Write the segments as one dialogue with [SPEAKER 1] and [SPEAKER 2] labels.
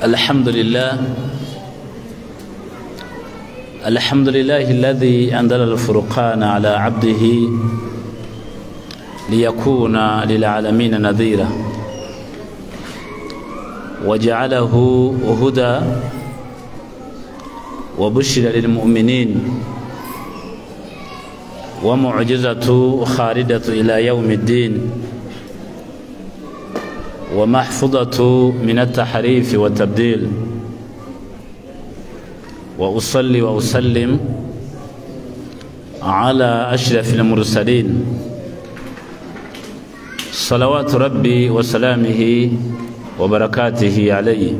[SPEAKER 1] الحمد لله الذي أنزل الفرقان على عبده ليكون للعالمين نذيرا وجعله هدى وبشر للمؤمنين ومعجزة خالدة إلى يوم الدين ومحفوظة من التحريف والتبديل وأصلي وأسلم على أشرف المرسلين صلوات ربي وسلامه وبركاته عليه.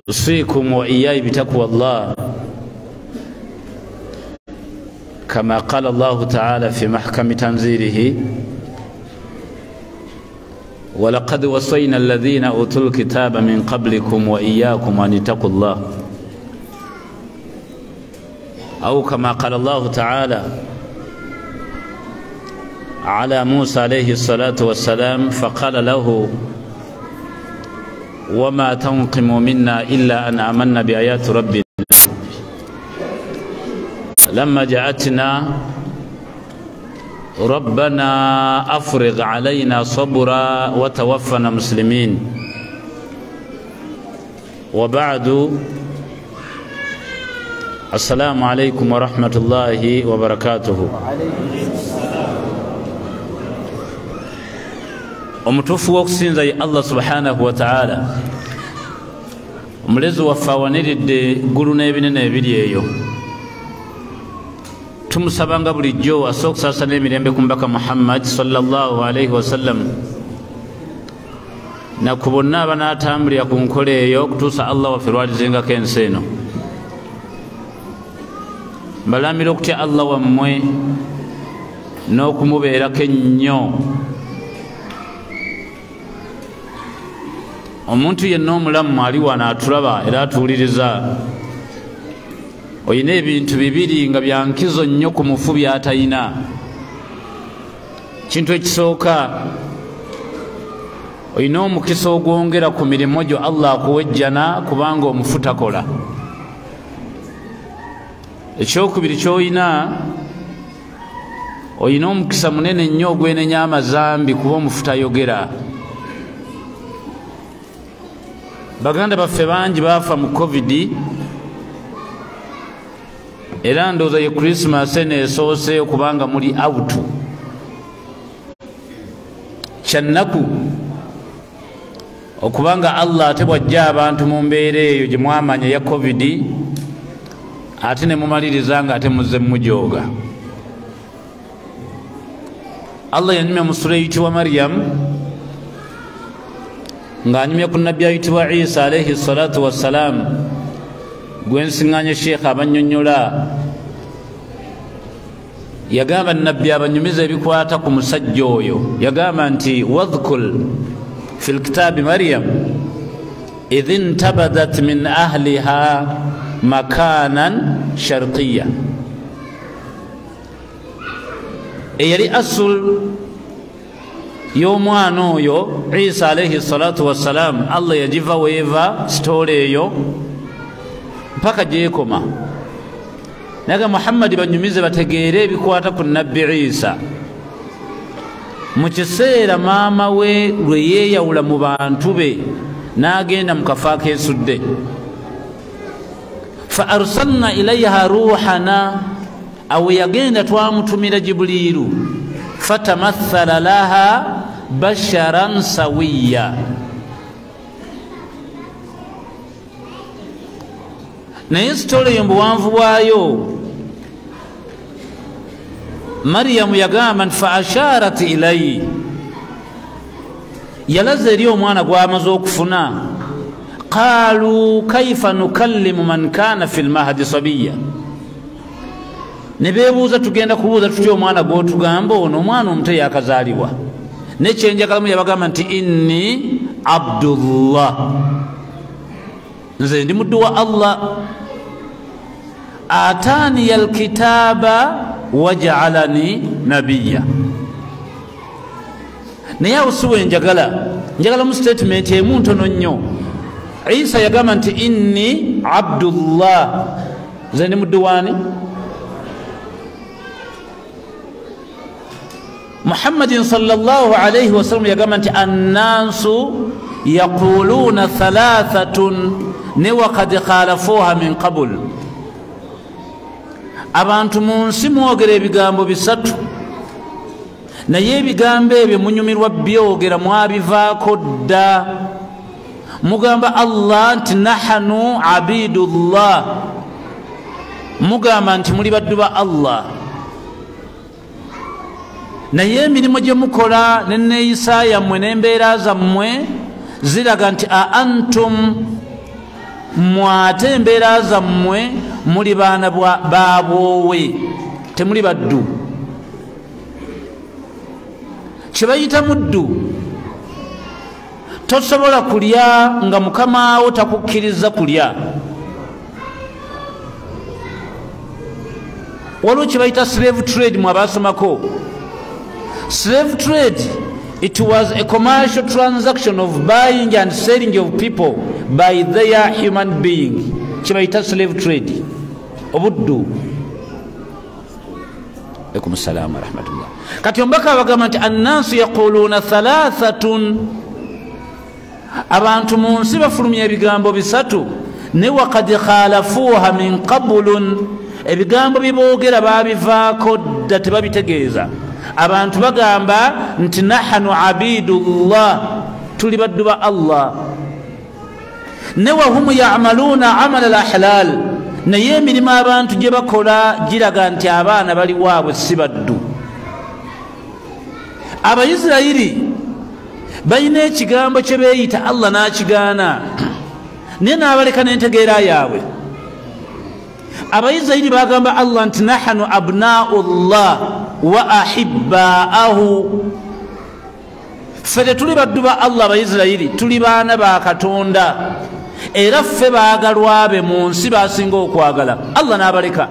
[SPEAKER 1] أوصيكم وإياي بتقوى الله كما قال الله تعالى في محكم تنزيله: ولقد وصينا الذين أوتوا الكتاب من قبلكم وإياكم أن اتقوا الله، أو كما قال الله تعالى على موسى عليه الصلاة والسلام فقال له: وما تنقم منا إلا أن آمنا بآيات ربنا لما جاءتنا ربنا أفرغ علينا صبرا وتوفنا مسلمين. وبعد، السلام عليكم ورحمة الله وبركاته. omutuufu w'okusinza ye Allah subhanahu wa ta'ala, omulezi waffe awaniridde eggulu n'ebinene ebiri eyo. Tumusabanga bulijjo asooka okusaasana emirembe ku mbaka Muhammad sallallahu alaihi wasallam na ku bonna abanaatambulira ku nkola eyo okutuusa Allah waffe lwalizengako ensi eno. Mbalamira okutya Allah wammwe n'okumubeerako ennyo. Omuntu yenna omulamu ali wano atulaba era atuwuliriza, oyina ebintu bibiri nga bya nkizo nnyo ku mufu by'atalina. Kintu ekisooka, oyina omukisa ogwongera ku mirimu gyo Allah akuwejjana kubanga omufu takola. Ekyokubiri ky'oyina, oyina omukisa munene nnyo ogwenenya amazambi kuba omufu tayogera. Baganda baffe bangi baafa mu COVID, era ndowooza ye Christmas eneesoose okubanga muli out. Kyannaku okubanga Allah ate bw'ajja abantu mu mbeera eyo gye mwamanya ya COVID, ate ne mumaliriza nga ate muzze mujooga. Allah yanyumya mu sura eyitibwa Maryam ng'anyumya ku nabbi ayitibwa Isa alaihi salatu wassalam, gwe nsiŋŋaanye Sheikh abannyonnyola. Yagamba nabbi abanyumiza ebikwata ku musajja oyo, yagamba nti wadhkur fi lkitaabi Maryam idh intabadat min ahliha makanan sharqiya. Eyali asul y'omwana oyo Isa alaihi salatu wassalam, Allah yagiva weeva sitoole eyo mpaka gyekoma. Naga Muhammad banyumize bategeere ebikwata ku nabbi Isa. Mu kiseera maama we lwe yeeyawula mu bantu be n'agenda mu kafo akeesudde, fa arsalna ilayha ruuhana, awe yagenda twamutumira Jibuliiru, fatamathala laha basharan sawiya. Naye sitole yo mubuwanvu bwayo, Maryamu yagamba nti fa asharat ilayi, yalaze eri omwana gw'amaze okufuna. Qaalu kaifa nukallimu man kaana fi lmahdi sabiya, ne beebuuza tugenda kubuuza tutya omwana gw'otugamba ono omwana omuto yakazaalibwa. Nekyenjagalamu yabagamba nti inni Abdullah, nze ndi muddu wa Allah, ataniya alkitaba waj'alani nabiyya. Naye awo si wenjagala, njagala mu statement emu ntono nnyo. Isa yagamba nti inni abdullah, nze ndi muddu waani? Muhammadin sallallahu alayhi wasallam yagamba nti annaasu yaquluna thalathatun ne waqad khalafuha min qabl. Abantu mu nsi mwogera ebigambo bisatu, naye ebigambo ebyo munyumirwa byogera mwabivaako dda. Mugamba Allah nti nahanu abidullah, mugamba nti muli baddu ba Allah, naye emirimu gye mukola n'enneeyisa yammwe n'embeera zammwe ziraga nti a antum mwate embeera zammwe muli baana baabwowe, temuli baddu. Kye bayita muddu, tosobola kulya nga mukama wo takukkiriza kulya. Waliwo kye bayita slave trade mu abaasomako. Slave trade, it was a commercial transaction of buying and selling of people by their human being. Kye bayita slave trade, obuddu. Alaikum salaam wa rahmatullah. Kati ombaka bagamba nti annaasu yaquluna thalathatun, abantu mu nsi bafulumya ebigambo bisatu, ne waqad khalafuha min qablun, ebigambo biboogera baabivaako dda tebabitegeeza. Abantu bagamba nti nahanu abidullah, tuli baddu ba Allah, ne wahum ya'maluna amala al-ahlal, naye emirimu abantu gye bakola giraga nti abaana bali waabwe si baddu. Abayisirayiri balina ekigambo kye beeyita Allah n'akigaana, naye n'abaleka n'entegeera yaabwe. Abayisirayiri bagamba Allah nti nahanu abnaullah wa ahibbaahu, ffe tetuli baddu ba Allah. Abayisirayiri tuli baana ba Katonda, era ffe baagalwa be mu nsi baasinga okwagala. Allah n'abaleka.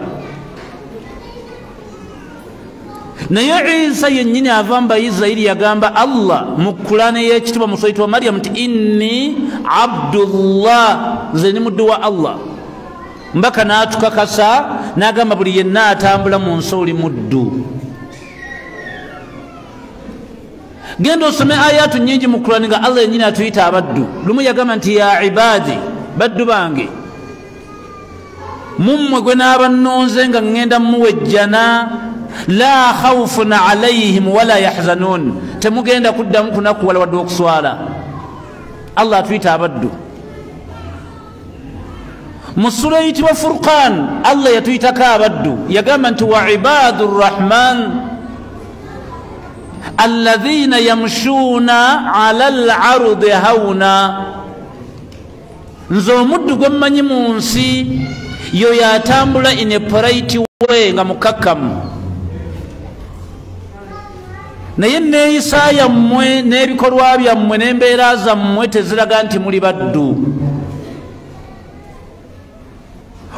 [SPEAKER 1] Naye Isa yennyini ava mu Bayisirayiri yagamba Allah mu Kurani y'ekitiibwa mu Surati wa Maryam nti inni abdullah, nze ni muddu wa Allah. Mbaka n'atukakasa n'agamba buli yenna atambula mu nsi oli muddu. Genda osome ayatu nnyingi mu Kurani nga Allah yennyini atuyita abaddu. Lumu yagamba nti ya ibadi, baddu bange, mummwe gwe n'aba nnonze nga ŋŋenda muwejjana, la khawfun alayhim wala yahzanun, temugenda kuddamu kunakuwala wadde okuswala. Allah atuyita abaddu. Mu sura eyitibwa Furqan Allah yatuyitako abaddu, yagamba nti wa ibadu rrahman alladhina yamshuna ala al-ardi hawna, nze omuddu gwe mmanyi mu nsi yo yatambula in a polite way nga mukakkamu. Naye enneeyisa yammwe n'ebikolwa byammwe n'embeera zammwe teziraga nti muli baddu.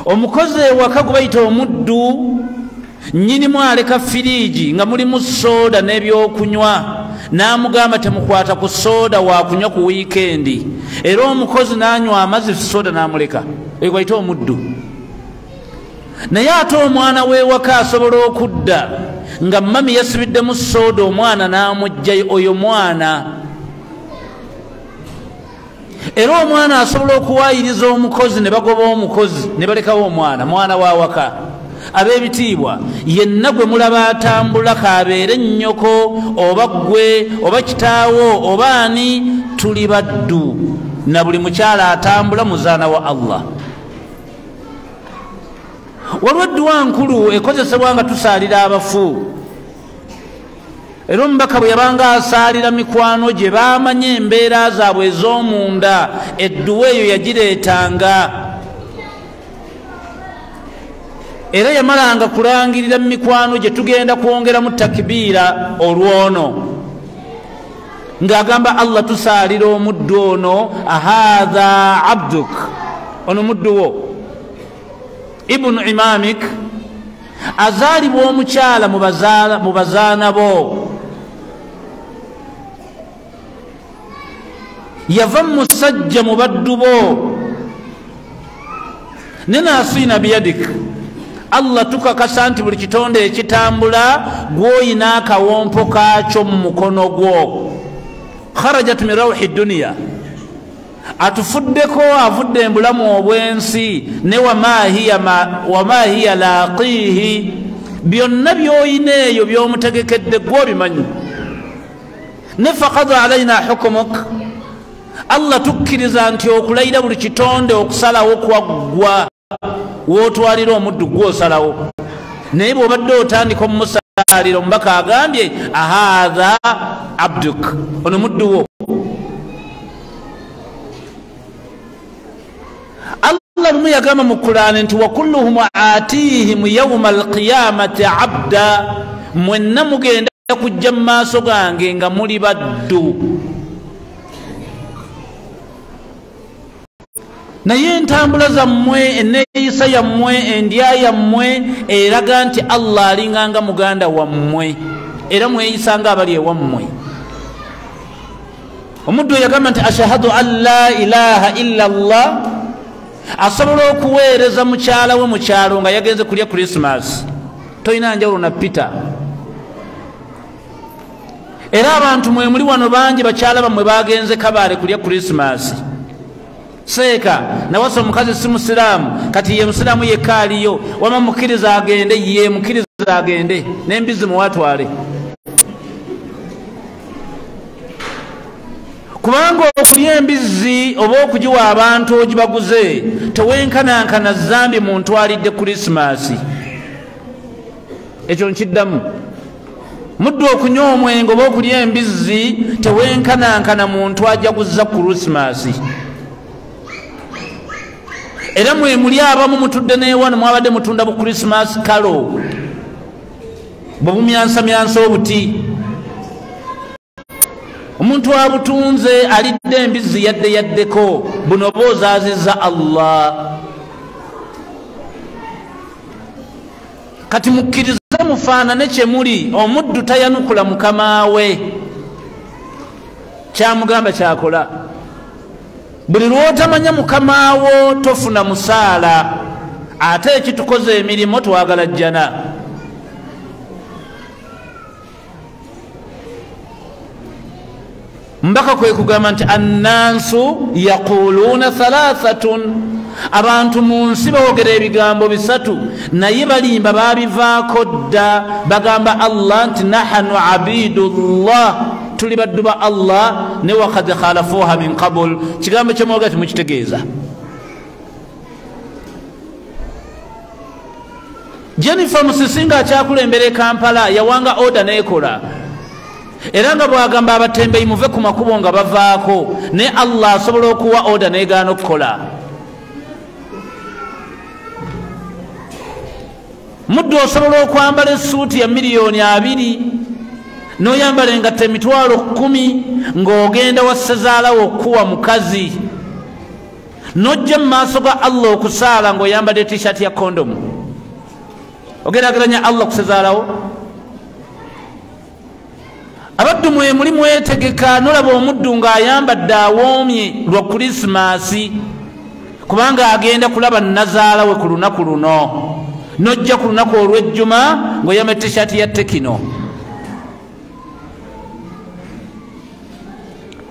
[SPEAKER 1] Omukozi ewaka gwe bayita omuddu, nnyinimu aleka firiigi nga mulimu sooda n'ebyokunywa, n'amugamba temukwata ku sooda wakunywa ku wiikendi, era omukozi n'anywa amazzi sooda n'amuleka, eyo bayita omuddu. Naye ate omwana w'ewaka asobola okudda nga mami yasibiddemu sooda, omwana n'amugjayo, oyo mwana. Era omwana asobola okuwaayiriza omukozi ne bagoba omukozi ne balekawo omwana, mwana wa waka. Ab'ebitiibwa, yenna gwe mulaba atambula kabeere nnyoko oba ggwe oba kitaawo oba ani, tuli baddu. Na buli mukyala atambula muzaana wa Allah. Waliwo edduwa nkulu ekozesebwa nga tusaalira abafu. Era omubaka bwe yabanga asaalira mikwano gye baamanye embeera zaabwe ez'omunda, edduwa eyo yagireetanga. Era yamalanga kulangirira mu mikwano gye tugenda kwongeramu takibiira olwono, ng'agamba Allah tusaalira omuddu ono, ahadha abduk, ono muddu wo. Ibnu Imamik azaalibwa omukyala mu bazaana bo. yava musajja mu baddu bo nenasina biyadik Allah tukakasa nti buli kitonde ekitambula gwoyina akawompo kakyo mu mukono gwo kharajat min rawhi dunya atufuddeko avudde embulamu obwensi ne wama hiya laqihi byonna byoyina eyo byomutegekedde gwobimanyi ne faqada alaina hukumuk Allah tukkiriza nti okulayira buli kitonde okusalawo kwaggwa wotwalira omuddu gwosalawo naye bw'obadde otandika omumusaalira omubaka agambye ahaadha abduk ono muddu wo Allah lumu yagamba mu Qur'ani nti wa kulluhum atihim yawma alqiyamati abda mwenna mugenda kujja mu maaso gange nga muli baddu naye entambula zammwe enneeyisa yammwe endya yammwe eraga nti Allah alinganga muganda wammwe era mweyisanga abali ewammwe omuddu yagamba nti ashhadu an la ilaha illa Allah asobola okuweereza mukyala we mukyalo nga yagenze kulya Christmas toyina njawulo na Peter era abantu mwe muli wano bangi bakyala bammwe bagenze Kabale kulya Christmas seeka nawasa omukazi si musiraamu kati ye musiraamu yekka aliyo wama mukiriza agende ye mukiriza agende n'embizi muwatwale kubanga okulya embizi oba okugiwa abantu ogibaguze tewenkanankana zambi muntwalidde Christmas ekyo nkiddamu muddu okunywa omwenge oba okulya embizi tewenkanankana muntu ajaguza Christmas era mwe muli abamu mutudde n'ewano mwabadde mutunda bu Christmas kalo bwebumyansamyansa obuti omuntu abutunze alidde embizi yaddeko buno boozaazizza Allah kati mukkirize mufaanane kye muli omuddu tayanukula mukama we kyamugamba kyakola buli lwotamanya mukama wo tofuna musaala ate ekitukoze emirimu twagala jjana mbaka kwe kugamba nti annansu yaquluuna thalathatun abantu mu nsi boogera ebigambo bisatu naye balimba babivaako dda bagamba Allah nti nahanu abidullah tuli baddu ba Allah ne wakad khalafuha min qabl kigambo kyemwoga timukitegeeza Jennifer Musisinga akyakulembera Kampala yawanga order nekola era nga bwagamba abatembeyi muve ku makubo nga bavaako ne Allah asobola okuwa order negaana okukola muddu osobola okwambala essuuti ya $2,000,000 noyambala engatta $10,000 ng'ogenda wa ssezaalawo okuwa mukazi nojja mu maaso ga Allah okusaala ng'oyambadde t-shirt ya kondomu ogeraageranya Allah kusezaalawo abaddu mwe muli mwetegeka nolaba omuddu ng'ayambadde awoomye lwa Krismasi kubanga agenda kulaba nazaala we ku lunaku luno nojja ku lunaku olw'ejjuma ng'oyamba t-shirt ya Tekino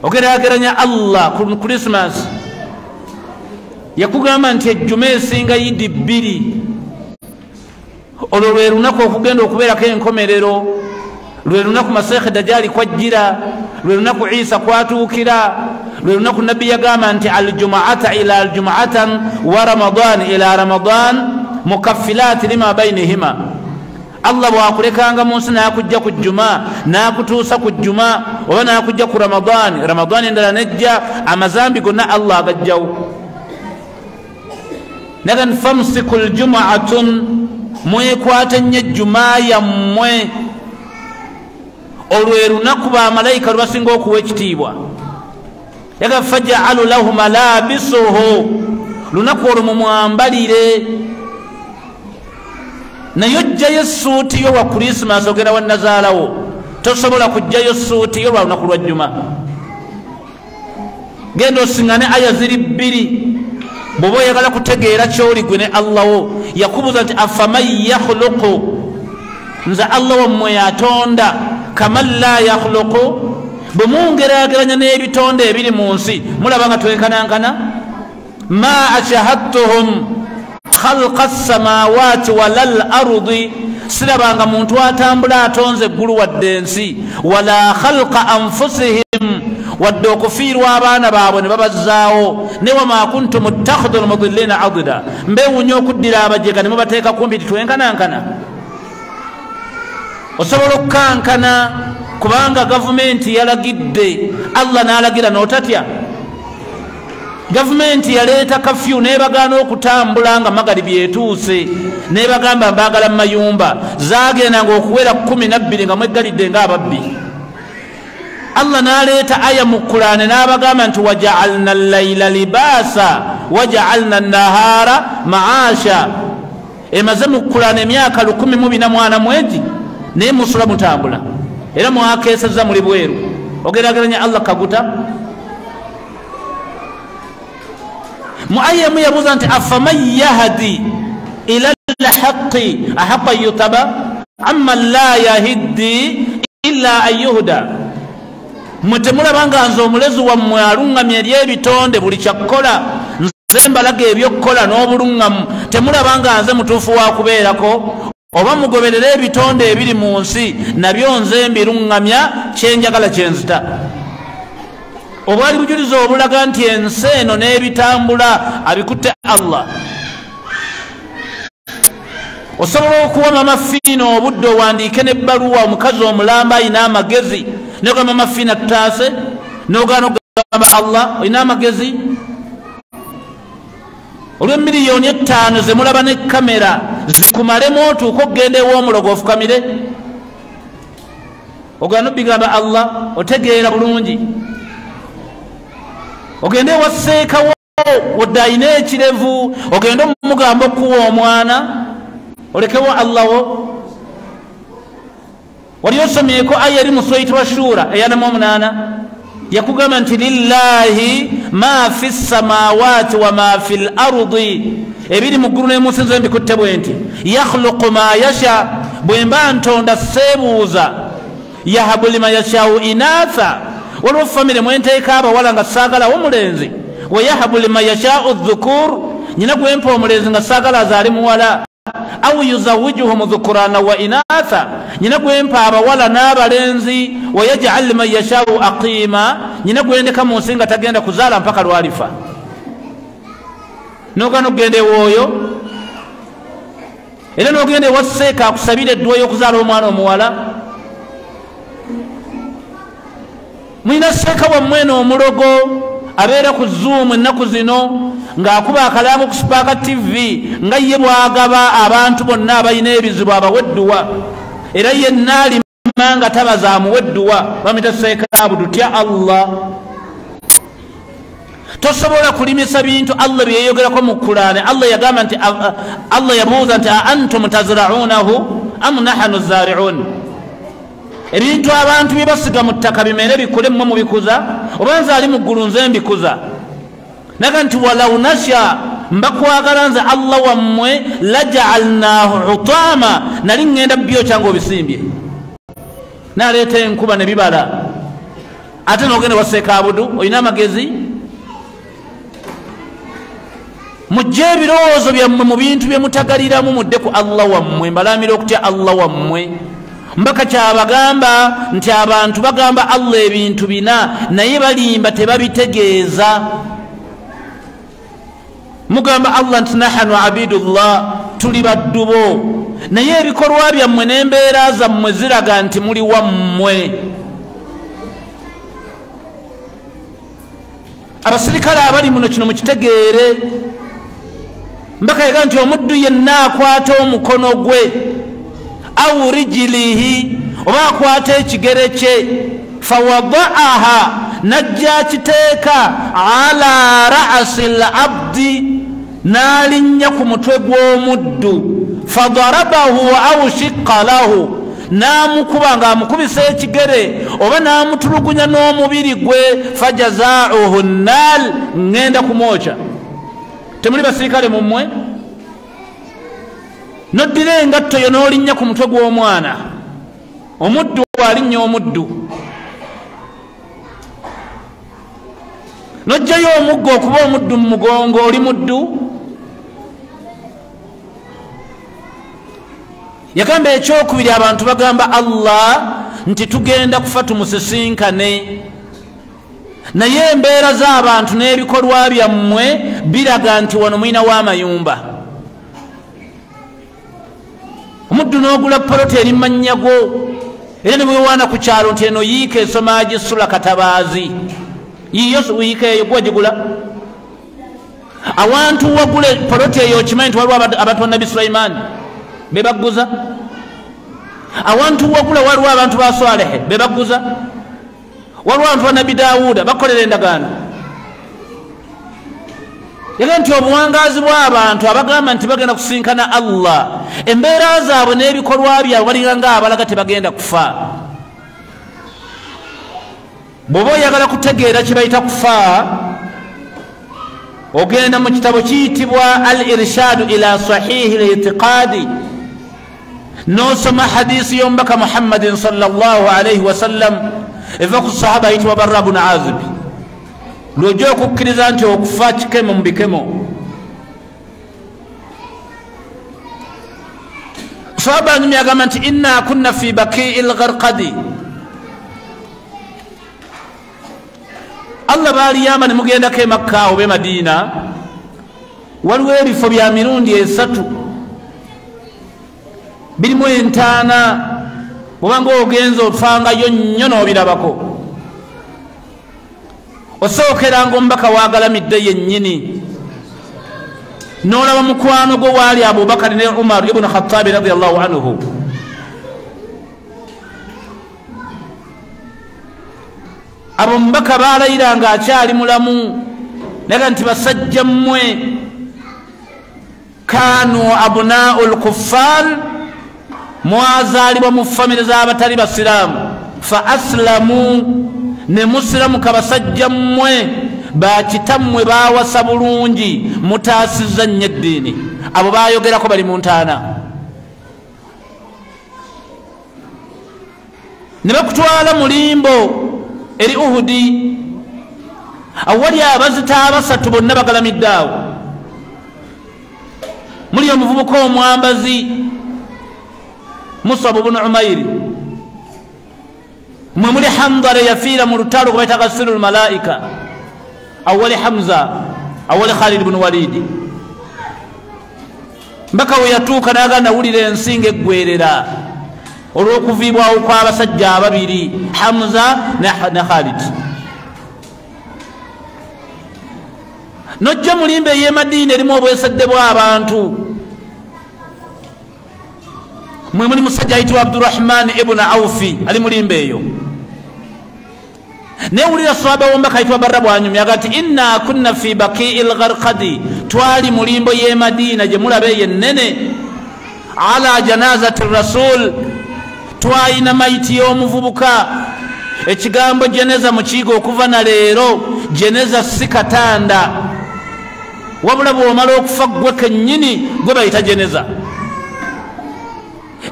[SPEAKER 1] ogeraageranya Allah ku Christmas yakugamba nti ejjuma esinga yidi 2 olwo lwe lunaku okugenda okubeerako enkomerero lwe lunaku Masih Dajjali kwajjira lwe lunaku Isa kwatuukira lwe lunaku nabbi yagamba nti aljumuata ila aljumuatan wa ramadan ila ramadan mukaffilat lima bainihima Allah bwakulekanga mu nsi n'akujja ku jjuma n'akutuusa ku jjuma oba n'akujja ku Ramadani endala nejja amazambi gonna Allah agajjawo nagan famsikul jumu'atun mwekwate nnyo ejjuma yammwe olwe lunaku bamalayika lwebasinga okuwa ekitiibwa yaga faj'alu lahu malabisuhu lunaku olwo mumwambalire naye ojjayo essuuti yo wa Christmas ogenda wa nazaalawo tosobola kujjayo essuuti yo lwa lunaku lwa jjuma genda osingane aya ziri bbiri bwoba oyagala kutegeera kyoli gwe ne Allah wo. Yakubuuza nti afaman yakhluqu, nze Allah wammwe yatonda, kaman la yakhluqu, bwe mungeraageranya n'ebitonde ebiri mu nsi mulaba nga twenkanankana. Ma ashahadtuhum khalqa as-samawati walal ardi, sirabanga muntu atambula atonze eggulu wadde ensi, wala khalqa anfusihim, wadde okufiirwa abaana baabwe ne babazzaawo. ne wama kuntu muttakhidul mudillina adida, mbewunya okuddira abajega ne mubateeka kumpi titwenkanankana. Osobola okukankana kubanga gavumenti yalagidde, Allah n'alagira n'otatya. Gavumenti yaleeta kafyu nebagaana okutambula nga magalibi etuuse, nebagamba mbaagala mu mayumba, zagendanga okuwera 12 nga mweggalidde ng'ababbi. Allah n'aleeta aya mu Qur'ani n'abagamba nti waja'alna al-layla libaasa waja'alna an-nahara ma'asha. Emaze mu Qur'ani emyaka 14 mwezi naye musula mutambula era mwakeesezza muli bweru. Ogerageranya Allah kaguta. Muayyamu yabuuza nti afaman yahdi ila al-haqqi ahaqqa yutaba amma la yahdi illa an yuhda. Mutemulaba nga nze omulezi wammwe alungamye eri ebitonde buli kyakkola nze mbalaga ebyokkola n'obulungamu, temulaba nga nze mutuufu wa kubeerako? Oba mugoberera ebitonde ebiri mu nsi nabyo nze mbirungamya kyenjagala kyenzita? Oba ali bujuliza obulaga nti ensi eno n'ebitambula abikutte Allah? Osobola okuwa Mama Fiina obudde owandiike n'ebbaluwa, omukazi omulamba ayina amagezi, n'ogamba Mama Fiina tutaase, n'ogaana okugamba Allah olina amagezi? Olw'emiliyoni 5 ze mulaba ne kamera zikumalemu otuuka okugenda ew'omulogo ofukamire, ogaana obigamba Allah? Otegeera bulungi. Ogende ewa seekawo wadde ayina ekirevu, ogende omugamba okuwa omwana, olekewo Allah wo. Wali osomyeko aya eri mu Surati wa Shura eya 8 yakugamba nti lillahi ma fi samawati wa ma fi l-ardi, ebiri mu ggulu ne mu nsi nze mbikutte bwe nti yakhluqu ma yasha, bwe mba ntonda seebuuza, yahabu liman yashau inatha, waliwo famire mwenteeka abawala nga saagalawo omulenzi, wa yahabu liman yashau dhukur, nyina gwempa omulenzi nga saagala azaali muwala, aw yuzawijuhum dhukurana wa inatha, nyina gwempa abawala n'abalenzi, wa yaj'al liman yashau aqima, nyina gwendeka mu nsi nga tagenda kuzaala mpaka lwalifa. N'ogaana okugenda ewooyo era n'ogenda ewa seeka akusabira edduwa y'okuzaala omwana omuwala. Mwina seeka wammwe n'omulogo abeera ku Zoom ennaku zino ng'akuba akalaabo ku Spark TV nga ye bwagaba abantu bonna abalina ebizibu abawedduwa, era yenna alima nga tabaza amuwedduwa, bamuyita seeka Abudu. Tya Allah. Tosobola kulimisa bintu Allah bye yeyogerako mu Qur'ani. Allah yagamba nti Allah yabuuza nti antum tazra'unahu am nahnu zari'un, ebintu abantu bye basiga mu ttaka bimere bikule mmwe mubikuza, oba nze ali mu ggulu nze mbikuza? Naga nti walau nasha, mbakwagala nze Allah wammwe, laja'alnahu hutama, nali ngenda byo kyange obisimbye, naleeta enkuba ne bibala. Ate n'ogenda waseeka Abudu, olina amagezi? Mujje ebirowoozo byammwe mu bintu bye mutagaliramu, mudde ku Allah wammwe, mbalamira okutya Allah wammwe. Mbaka kyabagamba nti abantu bagamba Allah ebintu bina naye balimba tebabitegeeza. Mugamba Allah nti nahanu abidullah, tuli baddubo, naye ebikolwa byammwe n'embeera zammwe ziraga nti muli wammwe. Abasirikale abali muno kino mukitegeere. Mbaka yaga nti omuddu yenna akwata omukono gwe aw rijilihi, oba akwata ekigere kye, fawadaaha, najja kiteeka ala ra'si al-abdi, n'alinnya ku mutwe gw'omuddu, fadarabahu aw shiqqa lahu, n'amukuba ng'amukubisa ekigere oba n'amutulugunya n'omubiri gwe fajazaa'uhu nnaar, ŋŋenda kumwokya. Temuli basirikale mummwe? Noddira engatto yo n'olinnya ku mutwe gw'omwana, omuddu alinnya omuddu, n'ojjayo omuggo okuba omuddu mu mugongo, oli muddu. Yagamba ekyokubiri abantu bagamba Allah nti tugenda kufa tumusisinkane, naye embeera z'abantu n'ebikolwa byammwe biraga nti wano mwina w'amayumba. Omuddu n'ogula poloti eri mannyago, era ne bwewaana ku kyalo nti eno yiika esoma gisula katabaazi, yiyo wiika eyo gwagigula. Awantu wagula poloti eyo okimanyi nti waliwo abantu ba Nabi Sulaiman be baguza. Awantu wagula waliwo abantu ba Swalehe be baguza. Waliwo abantu ba Nabi Dawuda bakolera endagaano. Yagamba nti obuwangaazi bw'abantu abagamba nti bagenda kusinkana Allah, embeera zaabwe n'ebikolwa byabwe balinga ng'abalaga tebagenda kufa. Bw'oba oyagala kutegeera kye bayita kufa, ogenda mu kitabo kiyitibwa al-irshaadu ila sahihi al-i'tiqaadi, n'osoma hadisi y'omubaka Muhammadin sallallahu alayhi wa sallam eva ku sahaba ayitibwa Barra bun Azib. Lw'ojja okukkiriza nti okufa kikemo mu bikemo. Sahaba anyumi agamba nti inna kunna fi bakii al-gharqadi, Allah baaliyamba ne mugendako e Makka oba e Madiina, waliwo ebifo bya mirundi 3 birimu entaana, bw'obanga ogenza ofangayo nnyo n'obirabako. Osookeranga omubaka wagalamidde yennyini, n'olaba mukwano gwe waali Abubakar ne Umar ibn Khattab radiyallahu anhu. Abo mubaka baalayiranga akyali mulamu, naga nti basajja mmwe kanu abnaa'ul kuffar, mwazaalibwa mu famire z'abatali basiraamu, fa aslamu, ne musiramuka basajja mmwe bakitammwe baawasa bulungi, mutaasizza nnyo eddiini. Abo baayogerako bali mu ntaana, ne bakutwala mulimbo eri Uhudi, awali abazita 3 bonna bagalamidde awo. Muli omuvubuka omwambazi Mus'ab ibn Umair, mwe muli Hamza yafiira mu lutalo kubayita Ghassilul Malaika, awali Hamza, awali Khalid ibn Walid. Mbaka we yatuuka n'agamba nawulira ensinga eggwerera olw'okuviibwawo kw'abasajja ababiri, Hamza ne Khalid. Nojja mulimbe ey'e Madiina erimu obwesadde bw'abantu, mwe muli musajja ayitibwa Abdurrahman ibn Awfi ali mulimbe eyo. Newulira sahaba w'omubaka ayitibwa Barra bw'anyumya agati inna kunna fi bakii al-Gharqadi, twali mulimbo y'e Madiina gye mulaba eyo ennene, ala janazati rasul, twalina mayiti y'omuvubuka. Ekigambo jeneza mu kiyigo okuva na leero, jeneza si katanda, wabula bw'omala okufa gwe kennyini gwe bayita jeneza.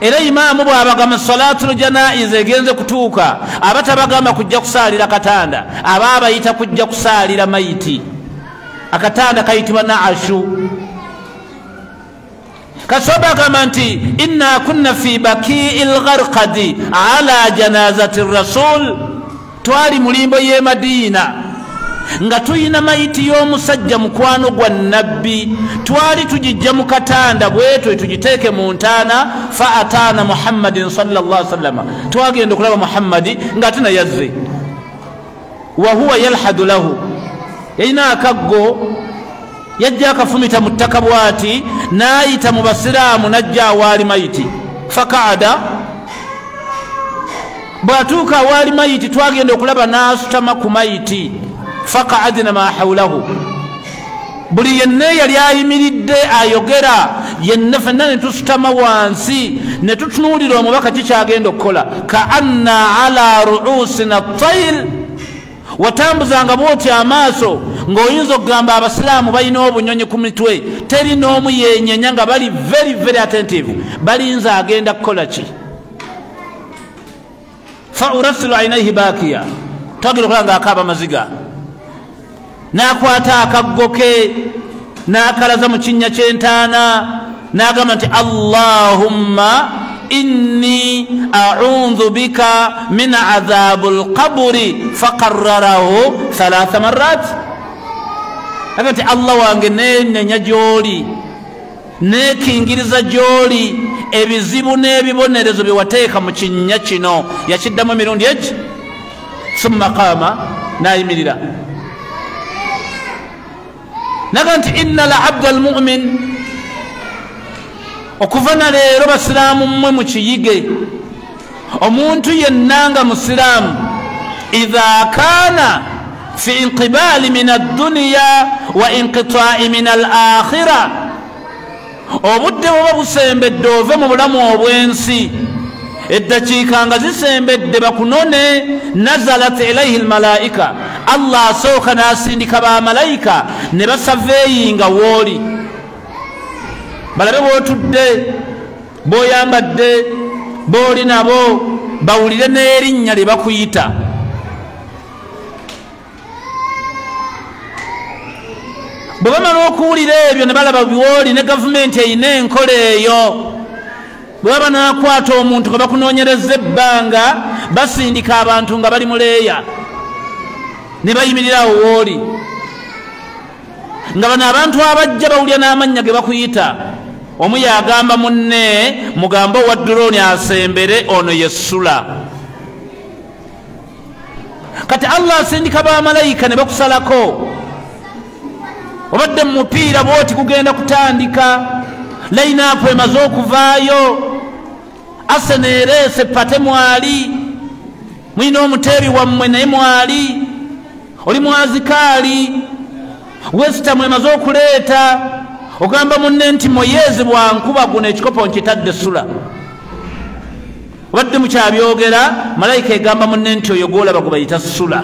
[SPEAKER 1] Era imaamu bw'abagamba salaatul janaiza egenze kutuuka, abatabagamba kujja kusaalira katanda, aba bayita kujja kusaalira mayiti. Akatanda kayitibwa naashu. Kasoba agamba nti inna kunna fi bakii al-Gharqadi ala janazati rasul, twali mulimbo y'e Madiina nga tuyina mayiti y'omusajja mukwano gwa nabbi, twali tugijja mu katanda bwetwe tugiteeke mu ntaana. Fa ataana Muhammadin sallallahu alaihi wasallam, twagenda okulaba Muhammadi ng'ate naye yazze, wa huwa yalhadu lahu, yalina akaggo, yajja akafumita mu ttaka bw'ati, n'ayita mu basiraamu n'ajja awaali mayiti. Fakaada, bw'atuuka awaali mayiti twagenda okulaba n'asutama ku mayiti. Faqa'adna ma hawlahu, buli yenna yali ayimiridde ayogera yenna fenna ne tusutama wansi ne tutunuulira omubaka kikyagenda okukola ka anna ala ruusina tayr watambuzanga bwoti amaaso ng'oyinza okugamba abasiraamu balina obunyonyi ku mitwe teri n'omu yenyenya nga bali very very attentive balinza agenda kukola ki fa urasilu ainaihi bakiya twagenda okola ng'akaaba maziga n'akwata akaggo ke n'akalaza mu kinnya ky'entaana n'agamba nti allahumma inni a'udhu bika min adhabul qabri faqarrarahu 3 marrat agati Allah wange nenenya gyoli nekingiriza gyoli ebizibu n'ebibonerezo byewateeka mu kinnya kino yakiddamu emirundi egi summa qama nayimirira naga nti inna la abda almu'min okuva na leero basiraamu mmwe mukiyige omuntu yennanga musiraamu idha kana fi inqibali min addunya wa inqita'i min al-akhirah obudde bwoba busembedde ove mu bulamu obw'ensi eddakiika nga zisembedde bakunone nazalat ilaihi almalaika Allah asooka n'asindika bamalayika ne basaveeyinga wooli balabe bwotudde boyambadde booli nabo bawulire n'erinnya lye bakuyita bwe bamala okuwulira ebyo ne balaba biwooli ne gavumenti eyina enkola eyo bwe baba n'akwata omuntu nga bakunoonyereza ebbanga basindika abantu nga bali muleeya ne bayimirira awo wooli nga bano abantu abajja bawulira n'amannya ge bakuyita omu yagamba munne mugambo wa drone asembere ono yessula kati Allah asindika bamalayika ne bakusalako obadde mu mupiira bwoti kugenda kutandika line-up emaze okuvaayo Arsenal erese pate mwali mwina omuteebi wammwe naye mwali oli mwazikaali West Ham emaze okuleeta ogamba munne nti Moyezi bwankuba guno ekikopo nkitadde sula obadde mukyabyogera malayika egamba munne nti oyo gwolaba gwe bayita sula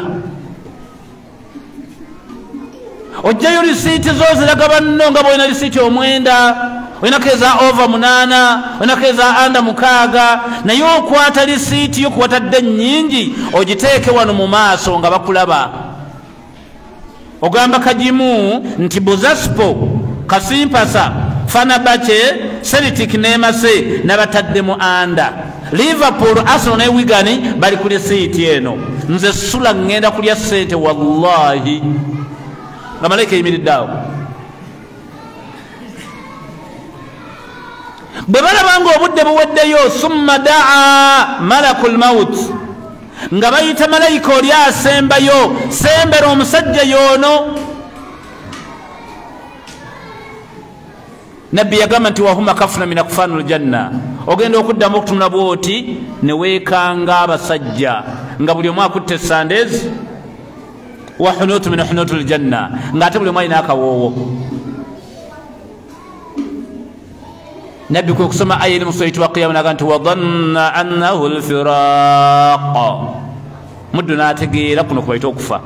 [SPEAKER 1] ojjayo lisiiti zo ziraga banno nga bwolina lisiiti omwenda olinako eza over 8 olinako eza anda 6 naye okwata lisiiti yo kuwatadde nnyingi ogiteeke wano mu maaso nga bakulaba ogamba kagimu nti Buzaspo Kasimpasa Fenerbahce Celtic n'Emase nabatadde mu anda Liverpool Arsenal ne Wigan bali ku lisiiti eno nze sula ngenda kulya ssente wallahi nga malayika yimiridde awo bwe balaba nga obudde buweddeyo summa daa malakul maut nga bayita malayika oli asembayo sembera omusajja yoono nabbi yagamba nti wahuma kafuna min akfanu ljanna ogenda okuddamu okutunula bwoti ne weekanga abasajja nga buli omu akutte Sundays wa hunutu min hunutu ljanna ng'ate buli omu alina akawoowo nabbi kwe kusoma aya eri mu surati wa qiyama naga nti wadanna annahu lfiraq muddu n'ategeera kuno kubaita okufa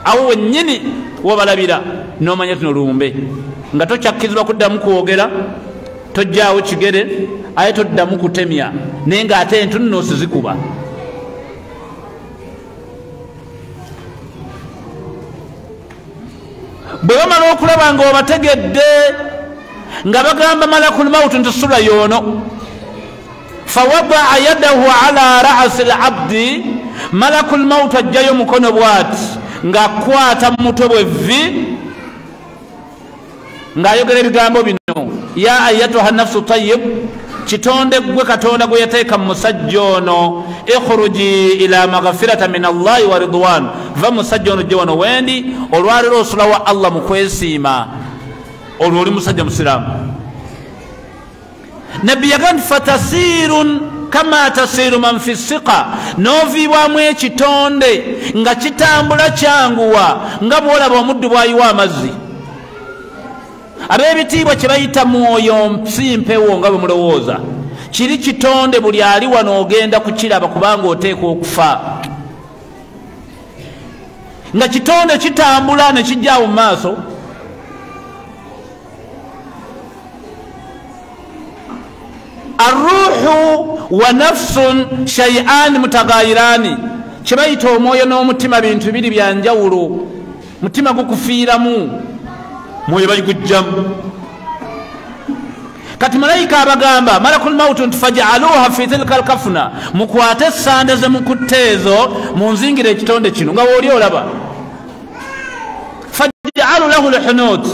[SPEAKER 1] awo wennyini wobalabira n'omanya tino lumbe nga tokyakkirizibwa kuddamu kwogera tojjaawo kigere aye toddamu kutemya naye ng'ate entunnoosi zikuba bwe bamala okulaba nga obategedde nga bagamba malakul mauti nti sula yoono fawadaa yadahu ala ra'si al-abdi malakul mauti ajjayo mukono bwati ng'akwata mutwe bwevvi ng'ayogera ebigambo bino ya ayatuha nafsu tayyib kitonde gwe katonda gwe yateeka mu musajja ono ikhruji ila maghfirata min allahi wa ridwan va musajja ono gye wano wendi olwaliro osula wa Allah mu kwesiima olwo oli musajja musiraamu nabbi yagamba fatasirun kama tasiru man fi siqa n'oviibwamu ekitonde nga kitambula kyanguwa nga bw'olaba omuddu bw'ayiwa amazzi ab'ebitiibwa kye bayita mwoyo si mpewo nga bwe mulowooza, kiri kitonde buli ali wano ogenda kukiraba kubanga oteeka okufa, nga kitonde kitambula ne kijjaawo mu maaso. arruhu wa nafsun shay'an mutagayirani, kye bayita omwoyo n'omutima bintu biri bya njawulo. mutima gukufiiramu, mwoyo bagugjamu. kati malayika abagamba malakul mautu nti faj'aluha fi tilka alkafna, mukwate essande ze mukutte ezo munzingire ekitonde kino nga wooli olaba. faj'alu lahu lhunut,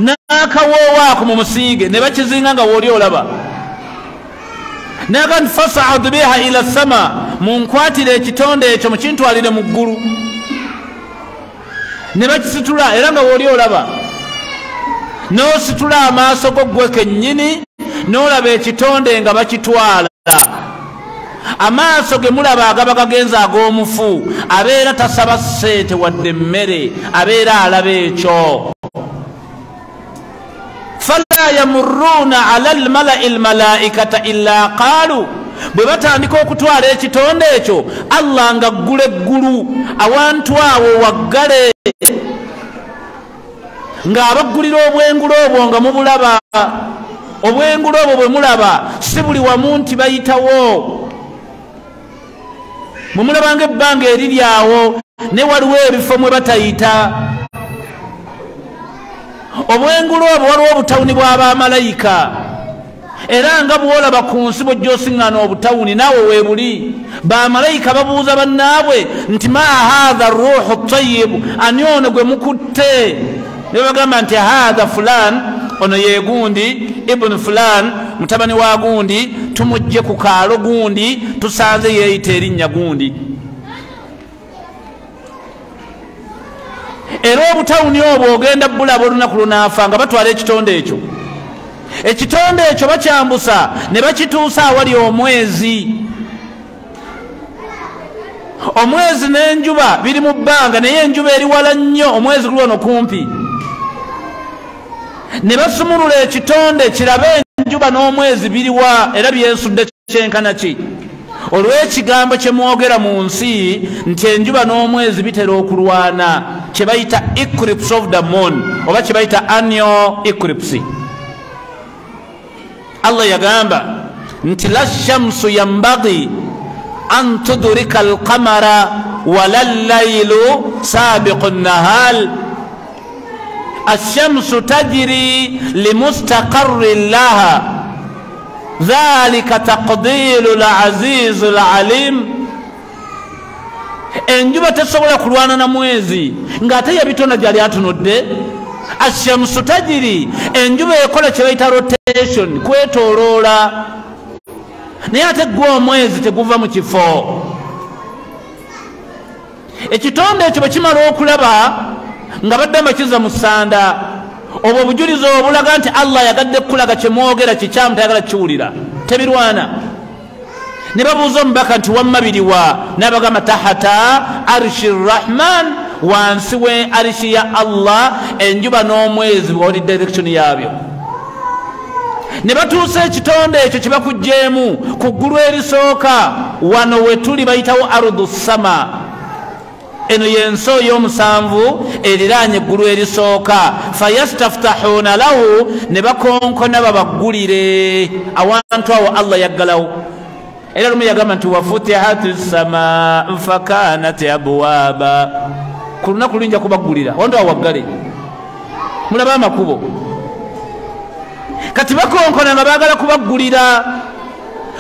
[SPEAKER 1] n'akawoowaako mu musiige ne bakizinga nga wooli olaba. naga nti fas'ad biha ila sama, munkwatire ekitonde ekyo mukintwalire mu ggulu. ne bakisitula era nga wooli olaba, n'ositula amaaso go ggwe kennyini n'olaba ekitonde nga bakitwala. amaaso ge mulaba agaba gagenza ag'omufu, abeera tasaba ssente wadde emmere, abeera alaba ekyo. fala yamurruuna ala almalai almalaikata illa qaalu, bwe batandika okutwala ekitonde ekyo Allah nga ggula eggulu awantu awo waggale, ng'abaggulira obwengula obwo nga mubulaba. obwengula obwo bwe mulaba si buli wamu nti bayitawo, bwe mulabanga ebbanga eriryawo ne waliwo ebifo mwe batayita. obwengula obwo waliwo obutawuni bw'abamalayika, era nga bwolaba ku nsi bw'ojja osiŋŋaana obutawuni naawe weebuli. bamalayika babuuza bannaabwe nti ma haadha ruuhu tayibu, ani ono gwe mukutte? ne bagamba nti haadha fulan, ono ye gundi ibunu fulan, mutabani wa gundi, tumugje ku kaalo gundi, tusanze yeeyita erinnya gundi. era obutawuni obwo ogenda bulaba olunaku lunaafa nga batwala ekitonde ekyo. ekitonde ekyo bakyambusa ne bakituusa awali omwezi. omwezi n'enjuba biri mu bbanga, naye enjuba eri wala nnyo, omwezi guli wano kumpi. ne basumulula ekitonde kirabe enjuba n'omwezi biriwa era byensudde kyenkana ki. olw'ekigambo kye mwogera mu nsi nti enjuba n'omwezi bitera okulwana, kye bayita eclipse of the moon oba kye bayita annual eclipse. Allah yagamba nti la shamsu yambagi an tudrika alqamara wala llailu sabiqu nnahal ashamsu tajri limustaqarrin laha dhalika taqdiru lazizu lalim. enjuba tesobola kulwana na mwezi ng'ate yabitona gyali atunudde. ashamsu tajiri, enjuba ekola kye bayita rotation, kwetooloola. naye ate gwe omwezi teguva mu kifo. ekitonde ekyo bwe kimala okulaba nga badde mbakiza mu ssanda, obwo obujulizi obulaga nti Allah yagadde kulaga kye mwogera kikyamu, tayagala kiwulira, tebirwana. ne babuuza omubaka nti wamma biriwa? n'abagamba tahata arshi rrahman, wansi we arishi ya Allah, enjuba n'omwezi bwoli direction yaabyo. ne batuusa ekitonde ekyo kye bakugjeemu ku ggulu erisooka. wano we tuli bayitawo ardu sama, eno yensi ey'omusanvu eriraanye eggulu erisooka. fayastaftahuna lahu, ne bakonkona babaggulire awantu awo Allah yaggalawo. era lumu yagamba nti wafutihati sama fakanat abwaba, ku lunaku luyinja kubaggulira wantu awo waggale, mulaba amakubo. kati bakonkona nga baagala kubaggulira.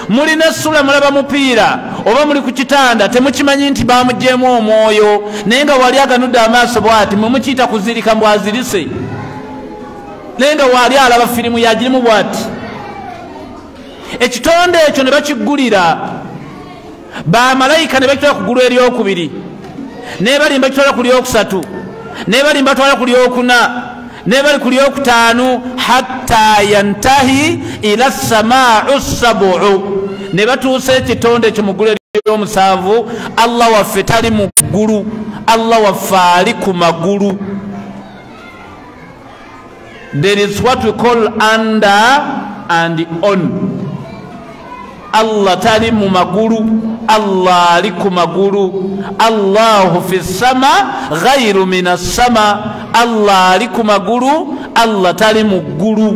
[SPEAKER 1] mulina essula mulaba mupiira oba muli ku kitanda, temukimanyi nti bamugjeemu omwoyo, naye nga wali aganudde amaaso bw'ati mwe mukiyita kuzirika mbwazirise, naye nga wali alaba firimu yagirimu bw'ati. ekitonde ekyo ne bakiggulira. bamalayika ne bakitwala ku ggulu eryokubiri, ne bali mbakitwala ku lyokusatu, ne bali mbatwala ku lyokuna, ne bali ku lyokutaanu, hatta yantahi ila samaau sabu. ne batuusa ekitonde ekyo mu ggulu ery'omusanvu. Allah waffe tali mu ggulu, Allah waffe ali ku magulu. There is what we call under and on. Allah tali mu magulu, Allah ali ku magulu. Allahu fi sama ghayru minas sama. Allah ali ku magulu, Allah tali mu ggulu.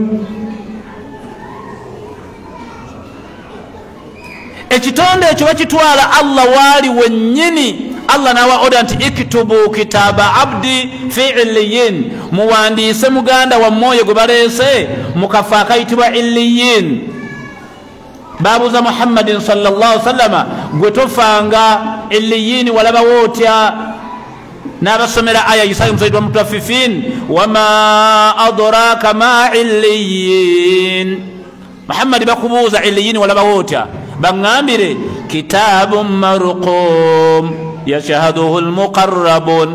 [SPEAKER 1] Ekitonde ekyo bakitwala Allah waali wennyini. Allah nawa oda nti ikitubu kitaba abdi fi illiyin, muwandiise muganda wa mmoyo gwe baleese mukafa akayitibwa illiyin. Babuuza Muhammadin sallallahu alaihi wasallama, gwe tofanga illiyin walaba wootya? N'abasomera aya Isaya musaidi wa mutaffifin, wama adraka ma illiyin. Muhammadi bakubuuza illiyin walaba wootya? Baŋŋambire kitabun marqum yashhaduhu almuqarrabun.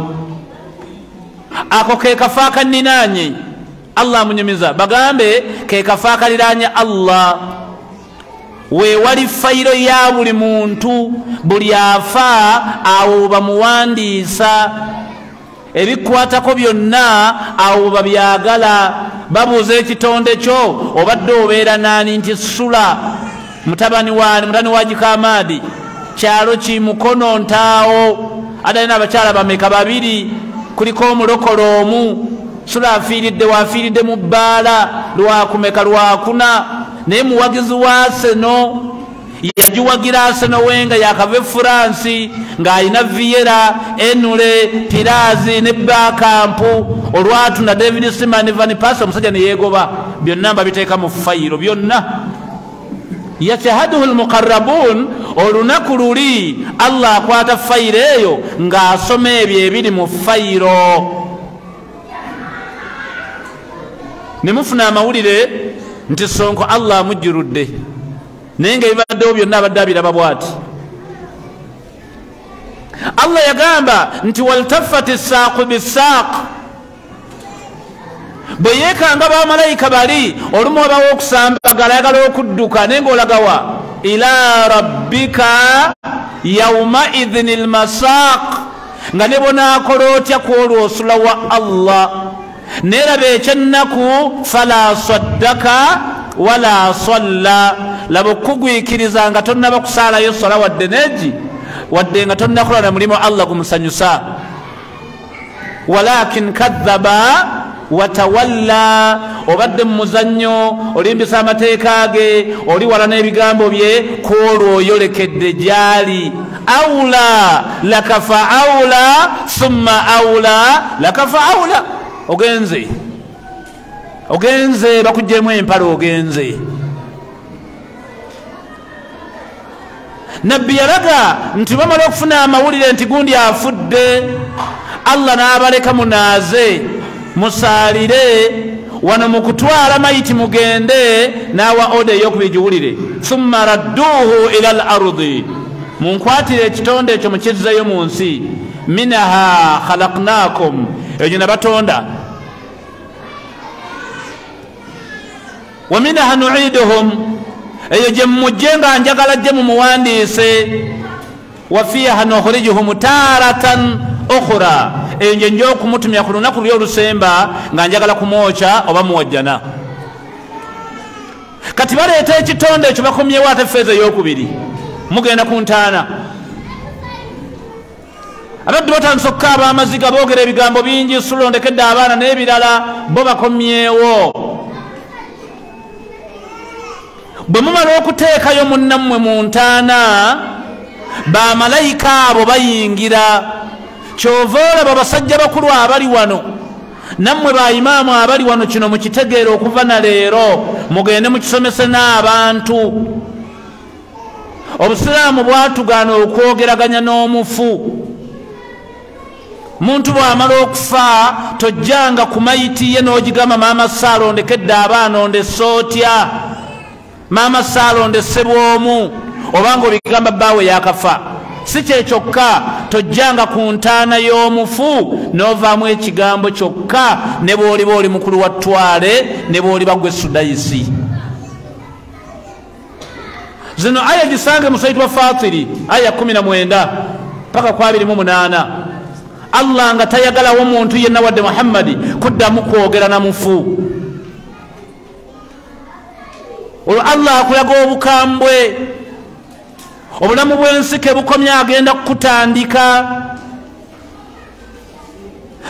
[SPEAKER 1] Ako ke kafa kaninanye Allah munyumiza, bagambe ke kafa kaliranye Allah. We wali fayiro ya buli muntu, buli afa awo bamuwandiisa, ebikwatako byonna awo babyagala. Babuuza ekitonde kyo, obadde obeera nani? Nti Sula mutabani wa Jikamadi, kyalo ki Mukono Ntaawo. Adalina abakyala bameka? Babiri. Kuliko omulokole omu. Sula afiiridde, waafiiridde mu bbaala. Lwakumeka? Lwakuna. Naye muwagizi wa Arsenal yagiwagira Arsenal Wenga yakava France ng'alina Vieira, Enule, Pirazi ne Bakampu. Olwatuna David Seaman, Van Persie, omusajja ne yeegoba. Byonna mbabiteeka mu fayiro byonna. Yashhaduhu almuqarrabun. Olunaku luli Allah akwata fayiro eyo ng'asoma ebyo ebiri mu fayiro. Ne mufuna amawulire nti Sonko Allah amujjirudde, naye ng'ebibaddewo byonna abadde abiraba bw'ati. Allah yagamba nti waltaffati ssaaqu bissaaq. Bwe yeekanga bamalayika bali, olumu wabawo okusambagala, ayagala okudduka, naye ng'olagawa ila rabbika yawmaidhin almasaaq. Nga ne bonaakola otya kwolwo osula wa Allah. Neraba ekyennaku fala saddaka wala salla. Laba okugwikiriza nga tonnaba kusaalayo sola wadde neegi, wadde nga tonnakola na mulimu Allah gumusanyusa. Walakin kadhaba watawalla. Obadde mu muzannyo, olimbisa amateeka ge, oli wala n'ebigambo bye, kwolwo oyolekedde gyali. Awula lakafa awula thumma awula lakafa awula. Ogenze bakuggyemu empale, ogenze. Nabbi yalaga nti bamala okufuna amawulire nti gundi afudde, Allah n'abaleka munaaze musaalire. Wano mu kutwala mayiti mugende n'awa oda ey'okubigiwulire. Thumma radduhu ila al-ardi. Munkwatire ekitonde ekyo mukizzayo mu nsi. Minaha khalaqnakum. Egyo nabatonda. Wa minaha nu'iduhum. Eyo gye mujje nga njagala gye mumuwandiise. Wa fiha nukhrijuhum taratan ukhra. Eyo nje nja okumutumya ku lunaku lw'olusemba nga njagala kumwokya oba muwajjana. Kati baleeta ekitonde ekyo bakomyewo ate feeza ey'okubiri. Mugenda ku ntaana. Abaddu batandise okukaaba amaziga, boogera ebigambo bingi, sulondekedde abaana n'ebirala, bo bakomyewo. Bwe mumala okuteekayo munnammwe mu ntaana, bamalayika abo bayingira. Kyova olaba basajja bakulu abali wano, nammwe bayimaamu abali wano, kino mukitegeera okuva na leero, mugende mukisomese n'abantu. Obusiraamu bwatugaana okwogeraganya n'omufu. Muntu bw'amala okufa tojjanga ku mayiti ye n'ogigamba maama saalondekedde abaana ondesse otya, maama saalondesse bw'omu, obanga obigamba bbaawe yakafa. Si kye kyokka, tojjanga ku ntaana y'omufu n'ovaamu ekigambo kyokka, ne bw'oliba oli mukulu wa ttwale, ne bw'oliba gwe Sudayisi. Zino aya gisange mu Sayyid wa Fatiri aya 19 paka kwa 28. Allah nga tayagalawo muntu yenna wadde Muhammadi kuddamu kwogera na mufu. olwo Allah akulaga obukambwe obulamu bw'ensike bukomye agenda kukutandika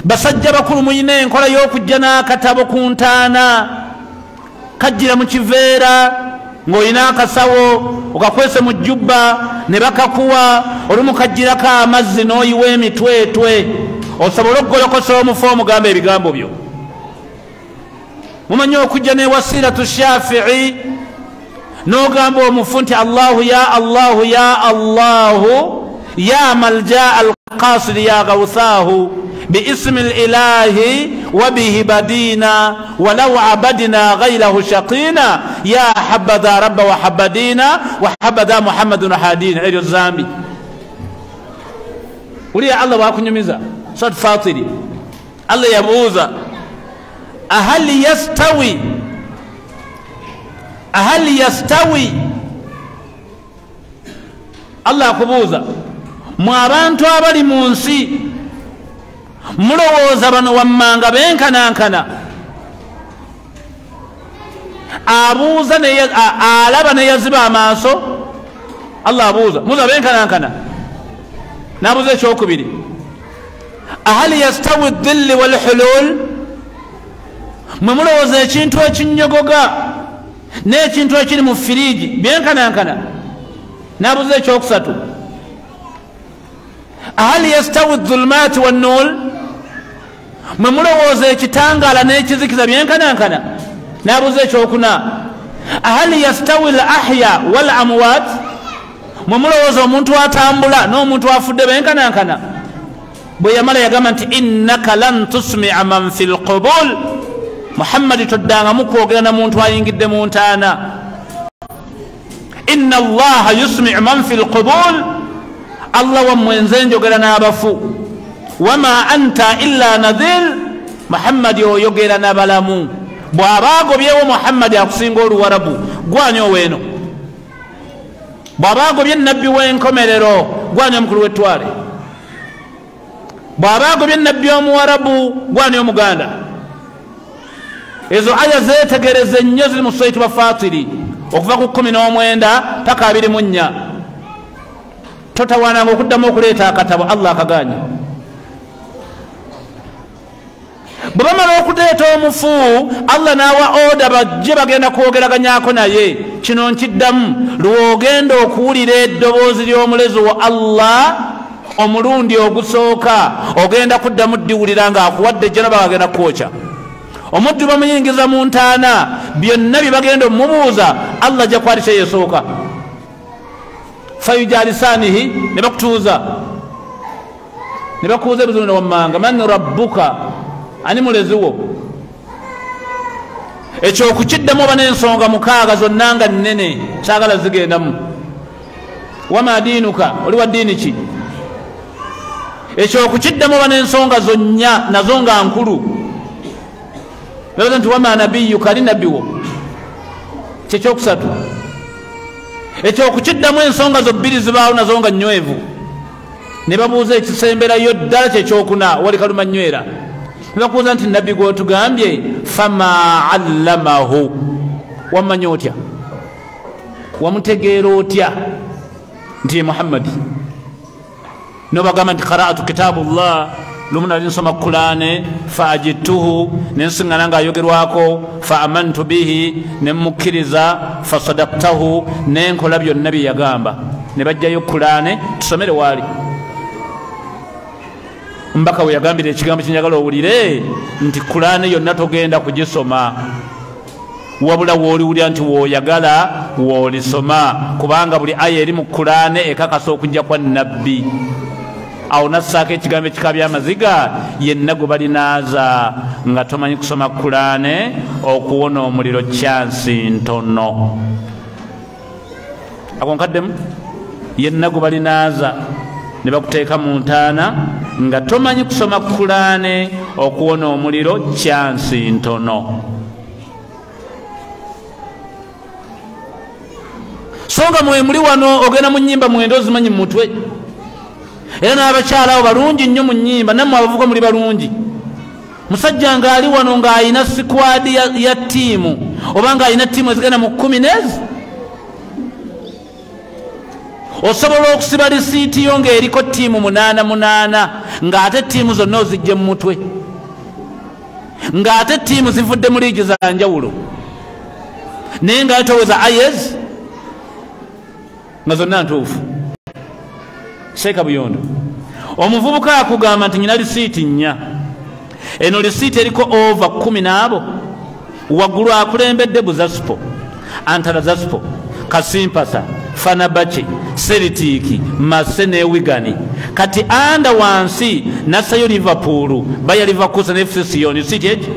[SPEAKER 1] basajja bakulu muyina enkola y'okujja n'akatabo ku ntaana kajjira mu kiveera ng'olina akasawo okakwese mu jjubba ne bakakuwa olumu kajjirako amazzi n'oyiwa emitwetwe osobole okugolokosa omufu omugamba ebigambo byo mumanyi okujja ne wasiratu Shafi'i n'ogamba omufu nti Allahu ya Allahu ya Allahu ya malja alqasid ya gawthahu باسم الإله وبه بدينا ولو عبدنا غيره شقينا يا حبذا رب وحبدينا وحبذا محمد حادينا إلى الزامي ولي الله واكن يميزا صد فاطري الله يبوزا أهل يستوي الله كبوزا mw'abantu abali mu nsi mulowooza bano wammanga benkanankana abuuza alaba neyaziba amaaso Allah abuuza muza benkanankana nabuuza ekyokubiri ahal yastawi dhilli wal hulul mwe mulowooza ekintu ekinyogoga n'ekintu ekiri mu firiji benkanankana nabuuza ekyokusatu ahal yastawi dhulumati wan nur mwe mulowooza ekitangaala n'ekizikiza byenkanankana nabuuza ekyokuna ahal yastawi al ahya wal amwat mwe mulowooza omuntu atambula n'omuntu afudde benkanankana bwe yamala yagamba nti innaka lan tusmi'a man fil qubul Muhammad toddanga mukwogera na muntu ayingidde mu ntaana inna allaha yusmi'u man fil qubul Allah wammwe nze njogera n'abafu wama anta illa nadhir Muhammad oyogera n'abalamu bw'abaagobyewo Muhammad akusinga oluwarabu gwanya oweeno bw'abaagobye nabbi w'enkomerero gwanya omukulu w'ettwale bw'abaagobye nabbi omuwarabu gwanya omuganda ezo aya zeetegereze nnyo ziri mu Suratu Bafatiri okuva ku 19 paka 24 totawaananga okuddamu okuleeta akatabo Allah akaganya bwe bamala okuleeta omufu Allah n'awa oda bajje bagenda kwogeraganyako naye kino nkiddamu lwogenda okuwulira eddoboozi ly'omulezi wa Allah omulundi ogusooka ogenda kuddamu ddiwulira ng'akuwadde jjanaba bagenda kwokya omuddu bamuyingiza mu ntaana byonna bye bagenda omubuuza Allah ajja kwali yesooka fayujalisanihi ne bakutuuza ne bakuuza ebizibu wammanga man rabbuka ani muleziwo ekyo okukiddamu oba n'ensonga 6 zonna nga nnene kyagala zigendamu wama diinuka oli wa ddiini ki ekyo okukiddamu oba n'ensonga zonna nazo nga nkulu babaza nti wama nabiyuka ali nabbiwo kyekyokusatu ekyo okukiddamu ensonga zo 2 zibaawo nazo nga nnywevu ne babuuza ekisemberayo ddala kyekyokuna wali kalumanywera ne bakuuza nti nabbi gw'otugambye fama allamahu wammanya otya wamutegeera otya nti ye Muhammadi nobagamba nti qara'atu kitabullah lumu nali nsoma Qur'ane fa ajidtuhu nensiŋŋana ng'ayogerwako fa amantu bihi nemmukkiriza fa sadaqtahu nenkola byonna bye yagamba ne bajjayo Qur'ane tusomere waali mbaka we yagambira ekigambo kyenjagala owulire nti Qur'ane yonna togenda kugisoma wabula wooliwulira nti wooyagala woolisoma kubanga buli aya eri mu Qur'ane ekakasa okujja kwa nabbi awo nassaako ekigambo ekikabya amaziga yenna gwe balinaaza nga tomanyi kusoma Qur'ane okuwona omuliro kyansi ntono ako nkaddemu yenna gwe balinaaza ne bakuteeka mu ntaana nga tomanyi kusoma Qur'ane okuwona omuliro kyansi ntono so nga mwe muli wano ogenda mu nnyimba mwenda ozimanyi mu mutwe era n'abakyala abo balungi nnyo mu nnyimba nammwe abavuga muli balungi musajja nga ali wano ng'alina sikwadi ya ttiimu oba ng'alina ttiimu ezigenda mu 10 nezi osobola okusiba lisiiti yo ng'eriko ttiimu 8 ng'ate ttiimu zonna ozijje mu mutwe ng'ate ttiimu zivudde mu liigi za njawulo naye nga toweza ayes nga zonna ntuufu. Seeka Buyondo omuvubuka akugamba nti nyina lisiiti 4 eno lisiiti eriko over 10 n'abo waggulu akulembedde Buzaspo, Antara Zaspo, Kasimpasa, Fanabache, Celtic, Mase ne Wigani. Kati anda wansi nasayo Liverpool baya Leverkusen ne FC Sion City eje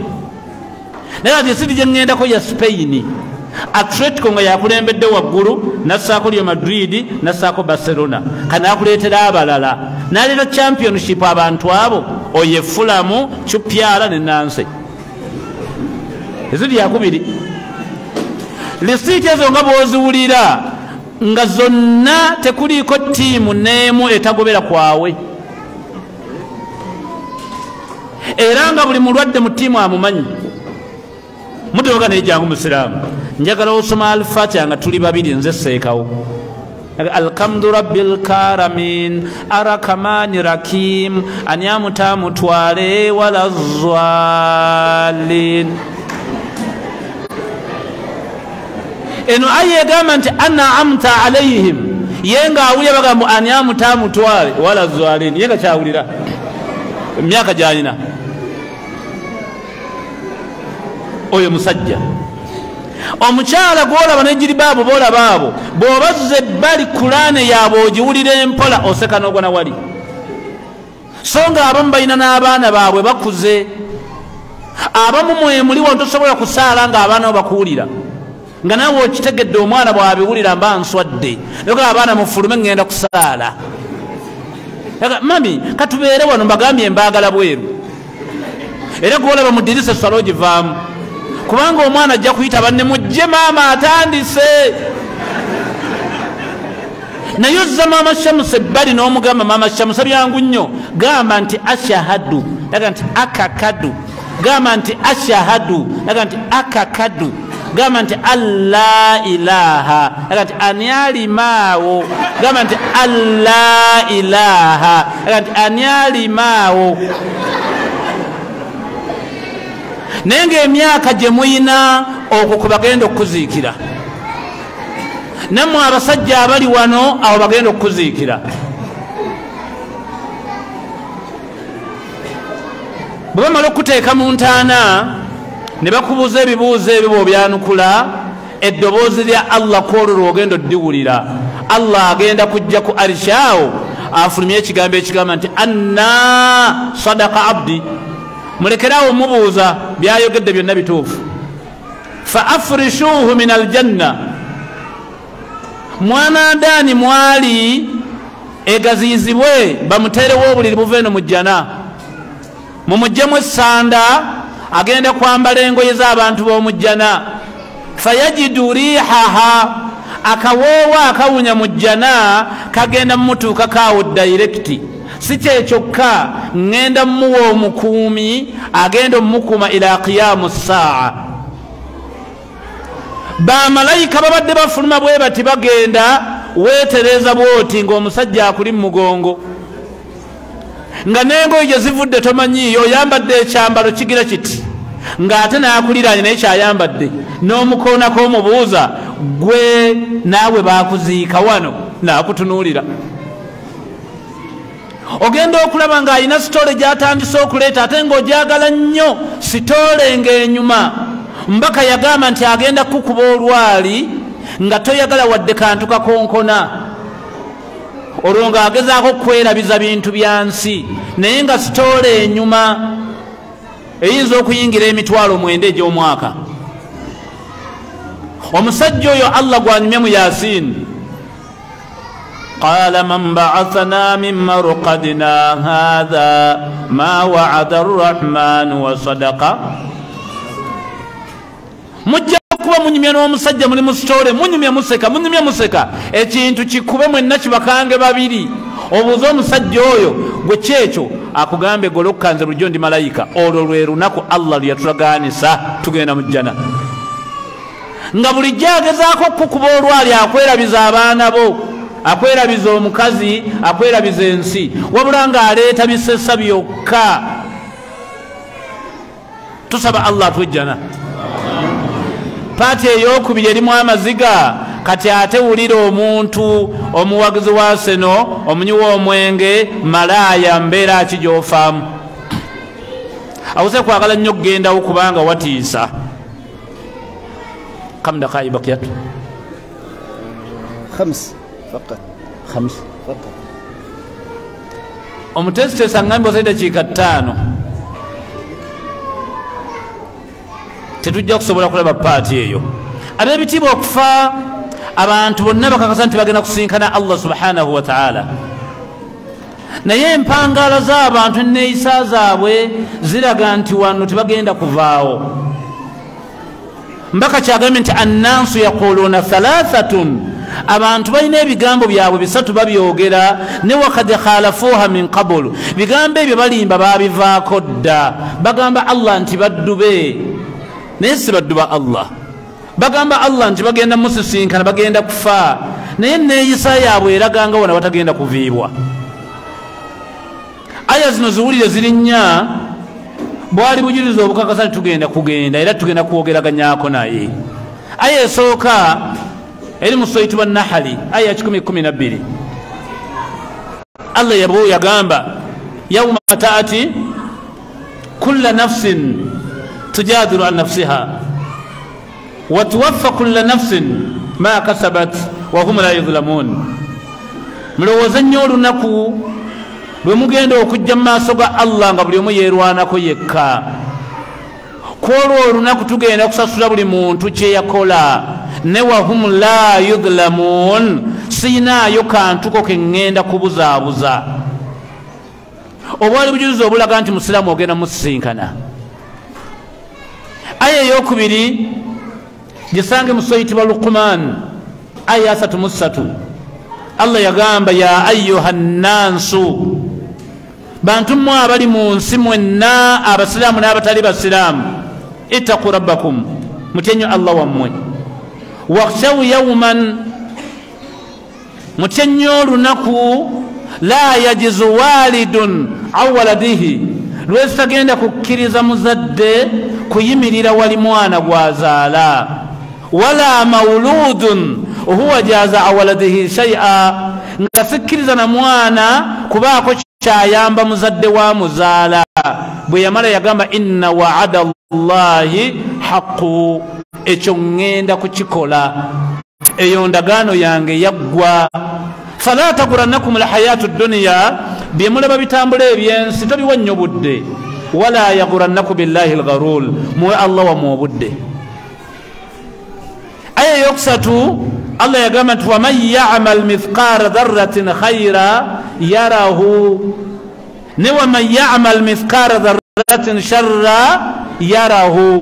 [SPEAKER 1] naye lisiiti gye ŋŋendako ya Spain Atletico nga yakulembedde waggulu nassaako Real Madrid nassaako Barcelona kana akuleetera abalala n'aleeta championship abantu abo oye Fulham, Chupiala ne Nancy ezidi yakubiri. Lisiiti ezo nga bw'oziwulira nga zonna tekuliiko ttiimu n'emu etagobera kwawe era nga buli mulwadde mu ttiimu amumanyi. Mutoga naye jangu musiraamu njagala osoma Al-Fatiha nga tuli babiri nze seekawo. Alhamdu rabbil karamin arakamani rakim anyamuta mutwale wala zwalin. Eno aye egamba nti an'amta alayhim yenga awulira bagamba anyamuta mutwale wala zwalin yenga kyawulira emyaka gyalina oyo musajja. Omukyala gwolaba nejiribaabo boolaba abo bw'obazze ebbali Kurane yaabwe ogiwulira empola oseka n'ogwa na wali so nga abamu balina n'abaana baabwe bakuze abamu mwemuliwo tosobola kusaala ng'abaana bo bakuwulira nga naawe okitegedde omwana bw'abiwulira mba nswadde naye abaana mufulume ŋŋenda kusaala mami katubeere wano mbagambye mbaagala bweru era gwolaba mu ddirisa eswala ogivaamu kubanga omwana ajja kuyita banne mujje maama atandise naye ozza maama Shamusa ebbali n'omugamba maama Shamusa byangu nnyo gamba nti ashahadu laga nti akakadu gamba nti ashahadu laga nti akakadu gamba nti alla ilaha laga nti ani alimaawo gamba nti alla ilaha laga nti ani alimaawo. Naye ng'emyaka gye muyina okwo kwe bagenda okukuziikira nammwe abasajja abali wano abo bagenda okukuziikira. Bwe bamala okukuteeka mu ntaana ne bakubuuza ebibuuzo ebyo bw'obyanukula eddoboozi lya Allah kwolwo lw'ogenda oddiwulira Allah agenda kujja ku arishaawo afulumye ekigambo ekigamba nti anna sadaka abdi mulekerawo mubuuza byayogedde byonna bituufu. Fa afrishuhu min aljanna mwana ndaani mwali egaziyizibwe bamuteerewo obuliri buva eno mu jjana mumugjemu essanda agenda kwambala engoye z'abantu b'omu jjana. Fayajidu rihaha akawoowo akawunya mu jjana kagenda mumutuuka kaawo direct si kyekyokka ŋŋenda mmuwa omukuumi agenda omukuma ila qiyamu saa. Bamalayika babadde bafuluma bwe bati bagenda weetereza bwoti ng'omusajja akuli mu mugongo nga n'engoye gye zivudde tomanyiiyo oyambadde ekyambalo kigira kiti ng'ate n'akuliraanye naye kyayambadde n'omukoonako omubuuza gwe naawe baakuziika wano n'akutunuulira. Ogenda okulaba ng'alina sitole gy'atandise okuleeta ate ng'ogyagala nnyo sitole ng'enyuma mbaka yagamba nti agenda kukuba olwali nga toyagala wadde kantu kakonkona olwo ng'agezaako okwerabiza bintu bya nsi naye nga sitole enyuma eyinza okuyingira emitwalo 9 egy'omwaka. Omusajja oyo Allah gwanyumye mu Yasin قال من بعثنا من مرقدنا هذا ما وعد الرحمن وصدق. mujja kuba munyumya n'omusajja muli mu sitole munyumya museka ekintu kikube mwenna kibakange babiri obuuza omusajja oyo gwe kyekyo akugambe goloka nze bulijjo ndi malayika olwo lwe lunaku Allah lwe yatulaganisa tugenda mu jjana nga bulijjo agezaako okukuba olwali akwerabiza abaana bo akwerabiza omukazi akwerabiza ensi wabula ng'aleeta bisesa byokka tusaba Allah atwejjana paati ey'okubiri erimu amaziga kati ate wulira omuntu omuwagizi wa seno omunywi omwenge malaaya mbeera ki gy'ofaamu awuse kwagala nnyo okgendawo kubanga watiisa كم دقائق بقيت؟
[SPEAKER 2] 5 فقط
[SPEAKER 1] 5
[SPEAKER 2] فقط
[SPEAKER 1] omutesite sangambi osaida kiika 5 tetujja kusobola kulaba paati eyo ab'ebitiibwa okufa abantu bonna bakakasa nti bagenda kusinkana Allah subhanahu wa ta'ala naye empangala z'abantu enneeyisa zaabwe ziraga nti wano tebagenda kuvaawo mbaka kyagambye nti annansu yaquluuna thalathatun abantu balina ebigambo byabwe bisatu babyogera ne wakad khalafuha min qabulu bigambo ebyo balimba babivaako dda bagamba Allah nti baddu be naye si baddu ba Allah bagamba Allah nti bagenda musisinkana bagenda kufa naye neeyisa yaabwe eraganga wona batagenda kuviibwa aya zino ziwulire ziri nnya bwali bujuliza obukakasa tugenda kugenda era tugenda kwogeraganyako naye aya esooka eri mu sura etibwa Nahali aya 10:12 Allah yagamba yawma taati kulla nafsin tujadilu an nafsiha wa tuwaffa kulla nafsin ma kasabat wa hum la yuzlamun mulowooza nnyo olunaku lwe mugenda okujja mu maaso ga Allah nga buli omu yeerwanako yekka kwolwo olunaku tugenda kusasula buli muntu kye yakola ne wahum la yudhlamun siinaayo kantuko ke ŋŋenda kubuzaabuza obwali bujulizi obulaga nti musiraamu ogenda musisinkana aya ey'okubiri gisange mu sura eyitibwa Luqman aya 33 Allah yagamba ya ayuha nnansu bantu mmwe abali mu nsi mwenna abasiraamu n'abatali basiraamu ittaqu rabbakum mutyenyo Allah wammwe wakhshaw yawman mutyenyo olunaku la yajizu walidun aw waladihi lwesi tagenda kukkiriza muzadde kuyimirira wali mwana gwazaala wala mauludun huwa jaza awaladihi shay'a nga sikkiriza na mwana kubaako kyayamba muzadde wa muzaala bwe yamala yagamba inna wa'ada Allahi haqqu ekyo ŋŋenda kukikola eyo ndagaano yange yaggwa fala tagurannakum alhayatu dduniya bye mulaba bitambula ebyensi tobiwa nnyo budde wala yagurannakum billahi algharul muwe Allah wamuwa budde aya yokusatu Allah yagamba nti waman ya'mal mithqala dharratin khayra yarahu ne waman ya'mal mithqala dharratin sharra yarahu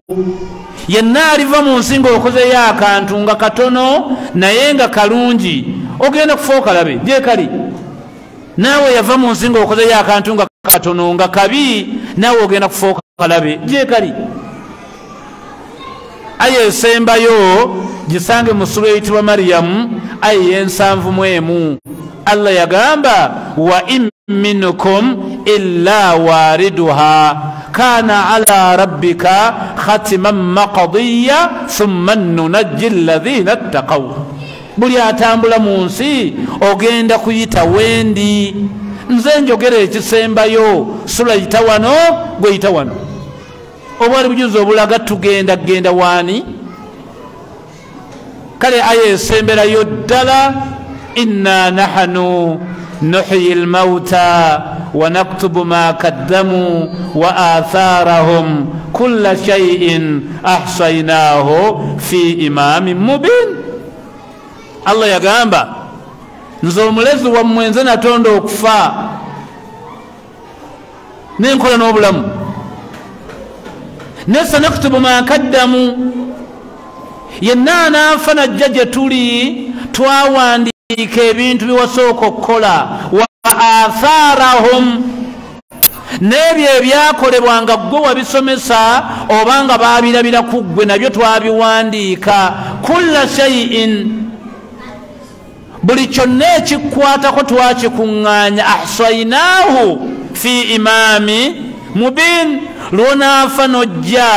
[SPEAKER 1] yenna aliva mu nsi ng'okozeyo akantu nga katono naye nga kalungi ogenda kufa okalabe gye kali naawe yava mu nsi ng'okozeyo akantu nga katono nga kabi naawe ogenda kufa okalabe gye kali aya esembayo gisange mu sura eyitibwa Maryamu aya 7:1 Allah yagamba wa in minkum illa wariduha kana ala rabbika khatiman maqdiya thumma nunajji alladhina ittaqaw buli atambula mu nsi ogenda kuyita wendi nze njogera ekisembayo sura yita wano gwe yita wano obwali bujuzi obulaga tugenda genda waani kale aya esemberayo ddala inna nahnu nuhyi almauta wa naktubu ma kaddamu wa atharahum kulla shay'in ahsaynahu fi imamin mubin Allah yagamba nze omulezi wammwe nze natonda okufa nenkola n'obulamu nesa naktubu ma kaddamu yenna anaafa najja gye tuli twawandiika ebintu biwasooka okukola wa atharahum n'ebyo ebyakolebwanga ggwe wabisomesa obanga baabirabira ku ggwe nabyo twabiwandiika. kulla shay'in, buli kyonna ekikwatako twakikuŋŋaanya. ahsaynaahu fi imaami mubin, lwonaafa nojja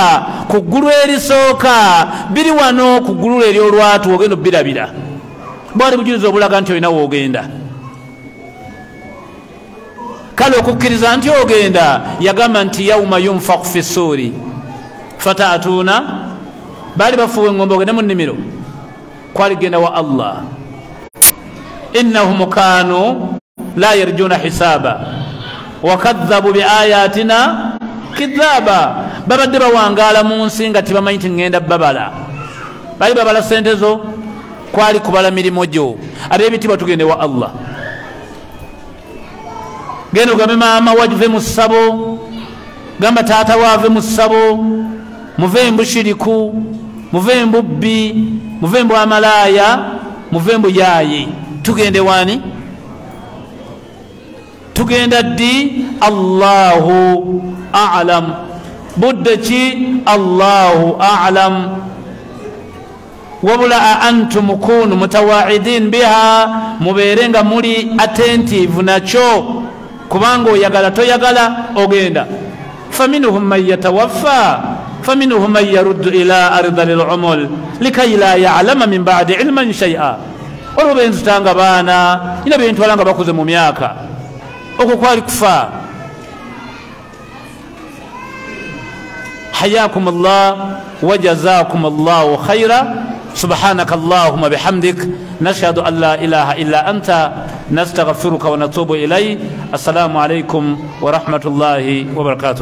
[SPEAKER 1] ku ggulu erisooka biri wano ku ggulu eryolwatu ogenda obirabira. bwali bujulizi obulaga nti olina woogenda. kale okukkiriza nti ogenda, yagamba nti yauma yunfaku fi ssuuri fataatuuna, baali bafuuwa eŋŋombe ogende mu nnimiro, kwali genda wa Allah. innahum kaanu la yarjuuna hisaaba wakadhabu biayatina kidhaaba, babadde bawangaala mu nsi nga tibamanyi ti ŋŋenda babala. bali babala sente zo, kwali kubala mirimu gyo. ab'ebitiibwa tugende wa Allah. genda ogambe maama wave mu ssabo, gamba taata waave mu ssabo, muve mbushiriku, muve mbubbi, muve mbu amalaaya, muve mbu yaaye. tugende wani? tugenda ddi? Allahu a'lam. budde ki? Allahu a'lam. wabula a antum kunu mutawaidin biha, mubeere nga muli attentive nakyo, kubanga oyagala toyagala ogenda. faminhum man yatawaffa faminhum man yaruddu ila ardhil umul likay la ya'lama min ba'di ilman shay'a. olwo benzitanga baana ina bentwala nga bakuze mu myaka, okwo kwali kufa. حياكم الله وجزاكم الله خيرا. سبحانك اللهم بحمدك نشهد أن لا إله إلا أنت نستغفرك ونتوب إليك. السلام عليكم ورحمة الله وبركاته.